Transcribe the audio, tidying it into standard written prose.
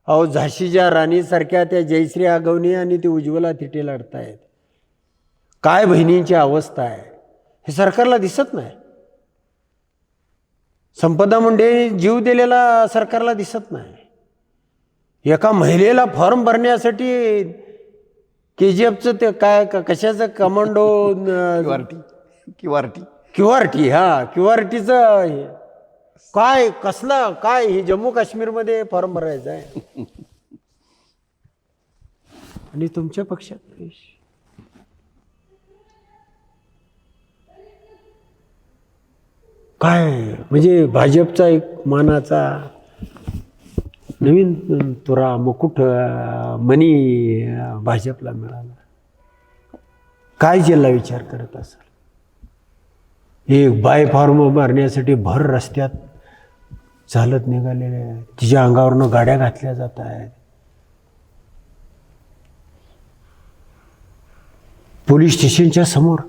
अहो झाशीच्या राणीसारख्या त्या जयश्री आगवणे आणि ती उज्ज्वला थिटे लढतायत. काय बहिणींची अवस्था आहे हे सरकारला दिसत नाही. संपदा मुंडे जीव दिलेला सरकारला दिसत नाही. एका महिलेला फॉर्म भरण्यासाठी KGFचं ते काय कशाचं कमांडो QRT QRTचं काय कसलं काय हे जम्मू काश्मीरमध्ये फॉर्म भरायचं आहे आणि तुमच्या पक्षात प्रवेश. काय म्हणजे भाजपचा एक मानाचा नवीन तुरा मुकुट मनी भाजपला मिळाला. काय जिल्हा विचार करत असाल. एक बाय फॉर्म भरण्यासाठी भर रस्त्यात चालत निघालेले आहेत. तिच्या अंगावरनं गाड्या घातल्या जात आहेत. पोलीस स्टेशनच्या समोर